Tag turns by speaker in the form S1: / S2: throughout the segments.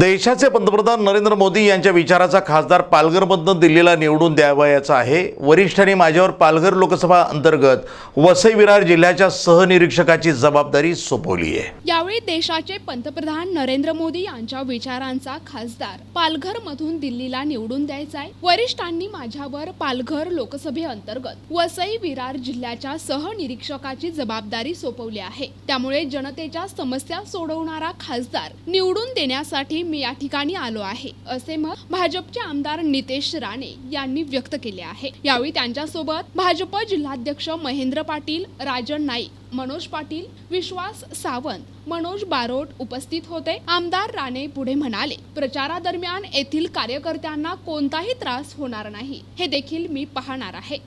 S1: देशाचे पंतप्रधान नरेंद्र मोदी यांच्या विचाराचा खासदार पालघरमधून दिल्लीला निवडून द्यावयाचा आहे। वरिष्ठांनी माझ्यावर पालघर लोकसभा अंतर्गत वसई विरार जिल्ह्याच्या सहनिरीक्षकाची जबाबदारी सोपवली आहे।
S2: यावेळी देशाचे पंतप्रधान नरेंद्र मोदी यांच्या विचारांचा खासदार पालघरमधून दिल्लीला निवडून द्यायचा आहे। वरिष्ठांनी माझ्यावर पालघर लोकसभेअंतर्गत वसई विरार जिल्ह्याच्या सहनिरीक्षकाची जबाबदारी सोपवली आहे। त्यामुळे जनतेच्या समस्या सोडवणारा खासदार निवडून देण्यासाठी मी या ठिकाणी आलो आहे, असे मत भाजपचे आमदार नितेश राणे यांनी व्यक्त केले आहे। यावेळी त्यांच्यासोबत भाजप जिल्हाध्यक्ष महेंद्र पाटील, राजन नाईक, मनोज पाटील, विश्वास सावंत, मनोज बारोट उपस्थित होते। आमदार राणे पुढे म्हणाले, प्रचारादरम्यान येथील कार्यकर्त्यांना कोणताही त्रास होणार नाही, हे देखील मी पाहणार आहे।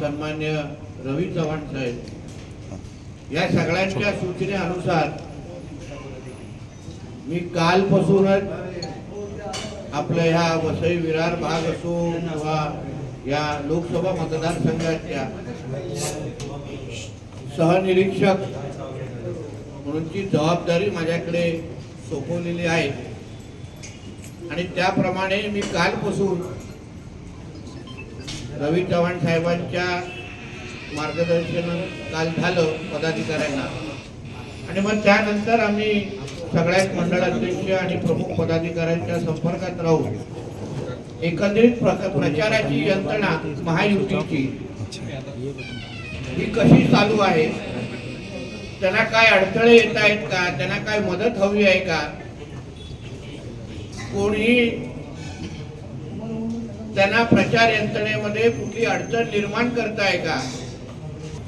S3: सन्मान्य रवी चव्हाण साहेब या सगळ्यांच्या सूचनेनुसार मी कालपासूनच आपल्या ह्या वसई विरार भाग असो किंवा या लोकसभा मतदारसंघाच्या सहनिरीक्षक म्हणूनची जबाबदारी माझ्याकडे सोपवलेली आहे आणि त्याप्रमाणे मी कालपासून रवी चव्हाण साहेबांच्या मार्गदर्शन काल झालं पदाधिकाऱ्यांना आणि मग त्यानंतर आम्ही सगळ्याच मंडळाध्यक्ष आणि प्रमुख पदाधिकाऱ्यांच्या संपर्कात राहून एकंदरीत प्रचाराची यंत्रणा महायुतीची ही कशी चालू आहे, त्यांना काय अडथळे येत आहेत का, त्यांना काय मदत हवी आहे का, कोणी त्यांना प्रचार यंत्रणेमध्ये कुठली अडचण निर्माण करताय का,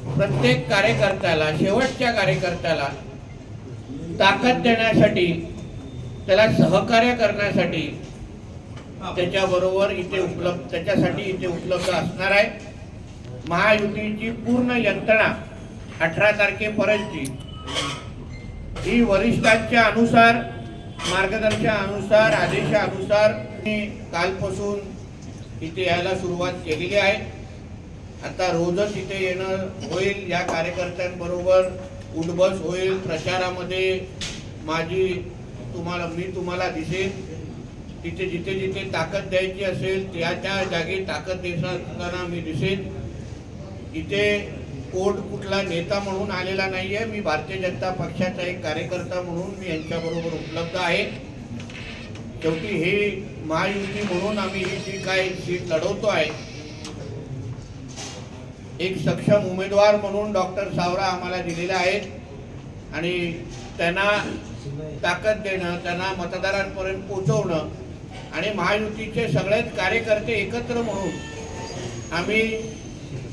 S3: प्रत्येक कार्यकर्त्याला शेवटच्या कार्यकर्त्याला ताकद देण्यासाठी, त्याला सहकार्य करण्यासाठी त्याच्याबरोबर त्याच्यासाठी इथे उपलब्ध असणार आहे। महायुतीची पूर्ण यंत्रणा 18 तारखेपर्यंतची ही वरिष्ठांच्या अनुसार, मार्गदर्शनानुसार, आदेशानुसार मी कालपासून इथे यायला सुरुवात केलेली आहे। आता रोजच इथे येणं होईल, या कार्यकर्त्यांबरोबर उठबस होईल, प्रचारामध्ये मी तुम्हाला दिसेल, तिथे जिथे जिथे ताकद द्यायची असेल त्या जागी ताकद देताना मी दिसेल। इथे कुठला नेता म्हणून आलेला नाहीये, मी भारतीय जनता पक्षाचा एक कार्यकर्ता म्हणून मी यांच्याबरोबर उपलब्ध आहे। शेवटी हे महायुती म्हणून आम्ही ही जी काही सीट लढवतो आहे, एक सक्षम उमेदवार म्हणून डॉक्टर सावरा आम्हाला दिलेले आहेत आणि त्यांना ताकद देणं, त्यांना मतदारांपर्यंत पोहोचवणं आणि महायुतीचे सगळेच कार्यकर्ते एकत्र म्हणून आम्ही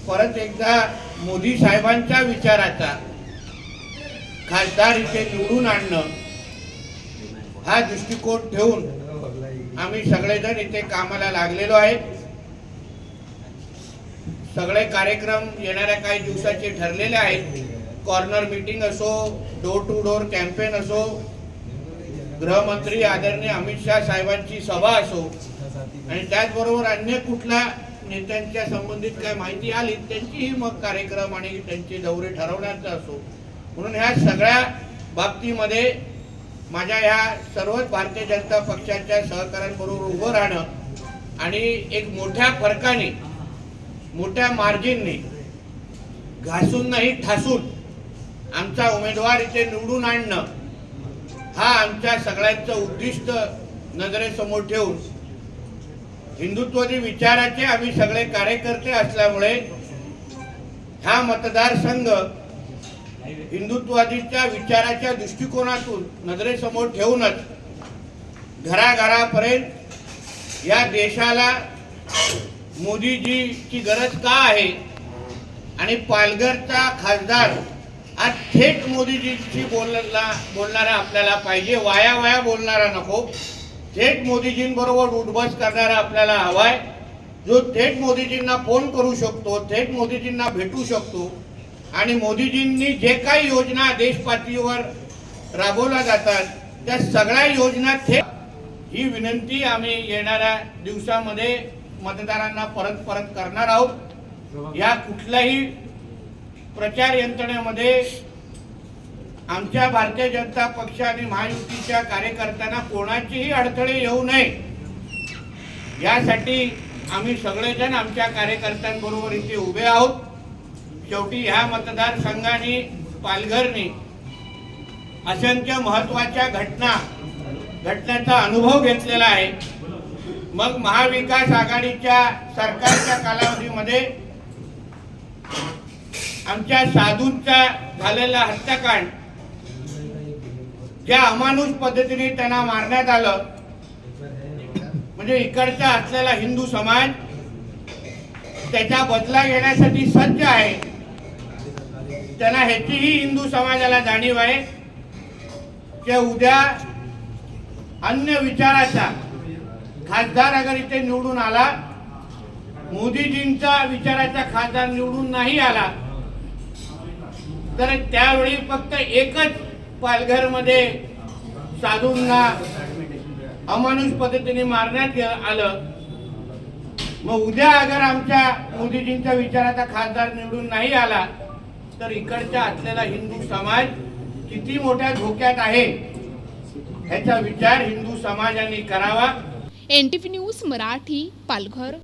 S3: परत एकदा मोदी साहेबांच्या विचाराचा खासदार इथे निवडून आणणं हा दृष्टिकोन ठेवून आम्ही सगळेजण इथे कामाला लागलेलो आहे। सगळे कार्यक्रम येणाऱ्या काही दिवसाचे ठरलेले आहेत। कॉर्नर मीटिंग असो, डोर टू डोर कॅम्पेन असो, गृहमंत्री आदरणीय अमित शाह साहेबांची सभा असो आणि त्याचबरोबर अन्य कुठल्या नेत्यांच्या संबंधित काय माहिती आली त्यांचीही मग कार्यक्रम आणि त्यांचे दौरे ठरवण्याचा असो, म्हणून ह्या सगळ्या बाबतीमध्ये माझ्या ह्या सर्वच भारतीय जनता पक्षाच्या सहकाऱ्यांबरोबर उभं राहणं आणि एक मोठ्या फरकाने, मोठ्या मार्जिनने, घासून नाही ठासून आमचा उमेदवार इथे निवडून आणणं हा आमच्या सगळ्यांचं उद्दिष्ट नजरेसमोर ठेवून हिंदुत्ववादी विचाराचे आम्ही सगळे कार्यकर्ते असल्यामुळे हा मतदारसंघ हिंदुत्ववादीच्या विचाराच्या दृष्टिकोनातून नजरेसमोर ठेवूनच घराघरापर्यंत या देशाला मोदीजीची गरज का आहे आणि पालघरचा खासदार आज थेट मोदीजींशी बोलणारा आपल्याला पाहिजे, वाया बोलणारा नको, थेट मोदीजींबरोबर उठबस करणारा आपल्याला हवाय, जो थेट मोदीजींना फोन करू शकतो, थेट मोदीजींना भेटू शकतो आणि मोदीजींनी जे काही योजना देशपातळीवर राबवल्या जातात त्या सगळ्या योजना थेट, ही विनंती आम्ही येणाऱ्या दिवसामध्ये मतदारांना परत करणार आहोत। या कुठल्याही प्रचार यंत्रणेमध्ये आमच्या भारतीय जनता पक्ष आणि महायुतीच्या कार्यकर्त्यांना कोणाचीही अडथळे येऊ नये यासाठी आम्ही सगळेजण आमच्या कार्यकर्त्यांबरोबर इथे उभे आहोत. शेवटी ह्या मतदारसंघाने पालघरने असंख्य महत्त्वाच्या घटनांचा अनुभव घेतलेला आहे. मग महाविकास आघाडीच्या सरकारच्या कालावधीमध्ये आमच्या साधूंचा झालेला हत्याकांड, ज्या अमानुष पद्धतीने त्यांना मारण्यात आलं, म्हणजे इकडचा असलेला हिंदू समाज त्याचा बदला घेण्यासाठी सज्ज आहे. त्यांना ह्याचीही हिंदू समाजाला जाणीव आहे की उद्या अन्य विचाराचा खासदार अगर इथे निवडून आला, मोदीजींचा विचाराचा खासदार निवडून नाही आला, तर त्यावेळी फक्त एकच पालघरमध्ये साधूंना अमानुष पद्धतीने मारण्यात आलं. मग उद्या अगर आमच्या मोदीजींच्या विचाराचा खासदार निवडून नाही आला तर इकडचा असलेला हिंदू समाज किती मोठ्या धोक्यात आहे ह्याचा विचार हिंदू समाजाने करावा.
S2: NTV news Marathi, Palghar.